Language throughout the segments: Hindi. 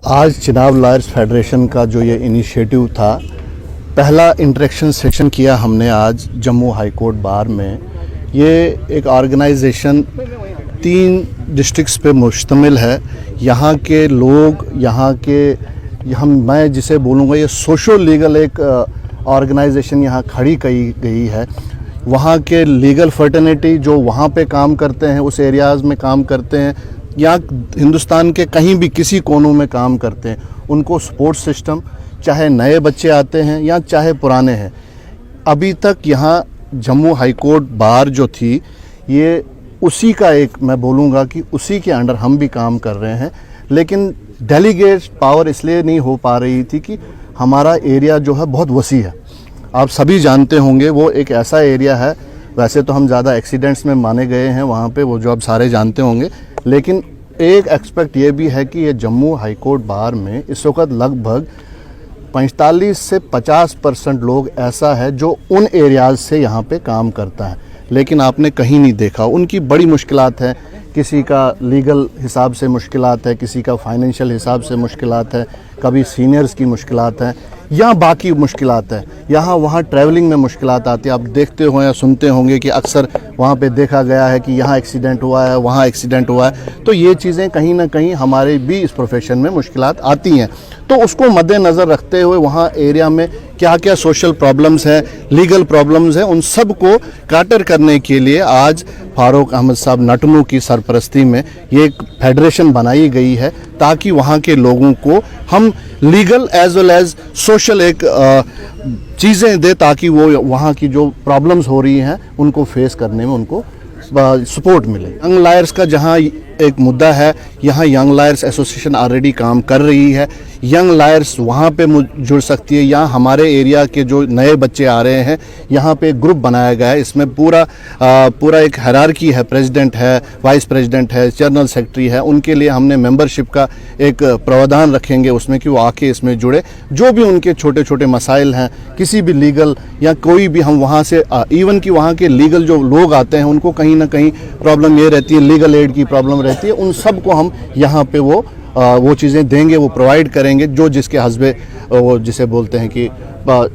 आज चिनाब लॉयर्स फेडरेशन का जो ये इनिशिएटिव था, पहला इंटरेक्शन सेशन किया हमने आज जम्मू हाई कोर्ट बार में। ये एक ऑर्गेनाइजेशन 3 डिस्ट्रिक्ट्स पे मुश्तमिल है। यहाँ के लोग, मैं जिसे बोलूँगा ये सोशो लीगल एक ऑर्गेनाइजेशन यहाँ खड़ी की गई है। वहाँ के लीगल फर्टर्निटी जो वहाँ पे काम करते हैं, उस एरियाज़ में काम करते हैं या हिंदुस्तान के कहीं भी किसी कोनों में काम करते हैं, उनको सपोर्ट सिस्टम, चाहे नए बच्चे आते हैं या चाहे पुराने हैं। अभी तक यहाँ जम्मू हाई कोर्ट बार जो थी, ये उसी का एक, मैं बोलूँगा कि उसी के अंडर हम भी काम कर रहे हैं। लेकिन डेलीगेट पावर इसलिए नहीं हो पा रही थी कि हमारा एरिया जो है बहुत वसी है। आप सभी जानते होंगे वो एक ऐसा एरिया है, वैसे तो हम ज़्यादा एक्सीडेंट्स में माने गए हैं वहाँ पे, वो जो आप सारे जानते होंगे। लेकिन एक एक्सपेक्ट ये भी है कि ये जम्मू हाई कोर्ट बार में इस वक्त लगभग 45 से 50% लोग ऐसा है जो उन एरियाज़ से यहाँ पे काम करता है। लेकिन आपने कहीं नहीं देखा, उनकी बड़ी मुश्किलात है। किसी का लीगल हिसाब से मुश्किलात है, किसी का फाइनेंशियल हिसाब से मुश्किलात है, कभी सीनियर्स की मुश्किलात है या बाकी मुश्किलात है। यहाँ वहाँ ट्रैवलिंग में मुश्किलात आती है। आप देखते हो या सुनते होंगे कि अक्सर वहाँ पे देखा गया है कि यहाँ एक्सीडेंट हुआ है, वहाँ एक्सीडेंट हुआ है। तो ये चीज़ें कहीं ना कहीं हमारे भी इस प्रोफेशन में मुश्किलात आती हैं। तो उसको मद्देनज़र रखते हुए वहाँ एरिया में क्या क्या सोशल प्रॉब्लम्स हैं, लीगल प्रॉब्लम्स हैं, उन सब को काटर करने के लिए आज फारूक अहमद साहब नटनू की सरपरस्ती में ये एक फेडरेशन बनाई गई है, ताकि वहाँ के लोगों को हम legal as well as social एक चीज़ें दे, ताकि वो वहाँ की जो प्रॉब्लम्स हो रही हैं उनको फेस करने में उनको सपोर्ट मिले। यंग लायर्स का जहाँ एक मुद्दा है, यहाँ यंग लायर्स एसोसिएशन ऑलरेडी काम कर रही है। यंग लायर्स वहाँ पे जुड़ सकती है। यहाँ हमारे एरिया के जो नए बच्चे आ रहे हैं, यहाँ पे एक ग्रुप बनाया गया है। इसमें पूरा एक हायरार्की है, प्रेसिडेंट है, वाइस प्रेसिडेंट है, जनरल सेक्रेटरी है। उनके लिए हमने मेंबरशिप का एक प्रावधान रखेंगे उसमें कि वो आके इसमें जुड़े। जो भी उनके छोटे छोटे मसाइल हैं, किसी भी लीगल या कोई भी, हम वहाँ से इवन कि वहाँ के लीगल जो लोग आते हैं उनको कहीं ना कहीं प्रॉब्लम ये रहती है, लीगल एड की प्रॉब्लम रहती है, उन सब को हम यहाँ पे वो चीज़ें देंगे, वो प्रोवाइड करेंगे जो जिसके हस्बे वो जिसे बोलते हैं कि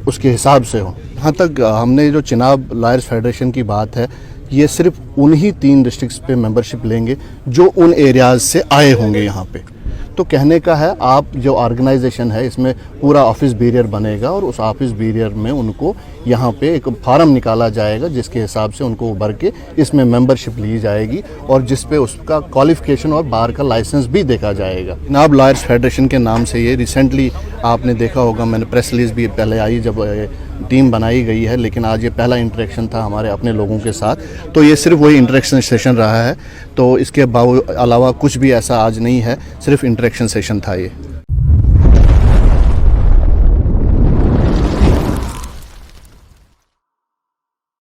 उसके हिसाब से हो। यहाँ तक हमने जो चिनाब लॉयर्स फेडरेशन की बात है, ये सिर्फ उन्हीं 3 डिस्ट्रिक्ट्स पे मेंबरशिप लेंगे जो उन एरियाज़ से आए होंगे यहाँ पे। तो कहने का है, आप जो ऑर्गेनाइजेशन है इसमें पूरा ऑफिस बैरियर बनेगा और उस ऑफिस बैरियर में उनको यहाँ पे एक फार्म निकाला जाएगा जिसके हिसाब से उनको भर के इसमें मेंबरशिप ली जाएगी और जिस पे उसका क्वालिफिकेशन और बार का लाइसेंस भी देखा जाएगा। चिनाब लॉयर्स फेडरेशन के नाम से ये रिसेंटली आपने देखा होगा, मैंने प्रेस रिलीज भी पहले आई जब टीम बनाई गई है, लेकिन आज ये पहला इंटरेक्शन था हमारे अपने लोगों के साथ। तो ये सिर्फ वही इंटरेक्शन सेशन रहा है, तो इसके अलावा कुछ भी ऐसा आज नहीं है, सिर्फ इंटरेक्शन सेशन था ये।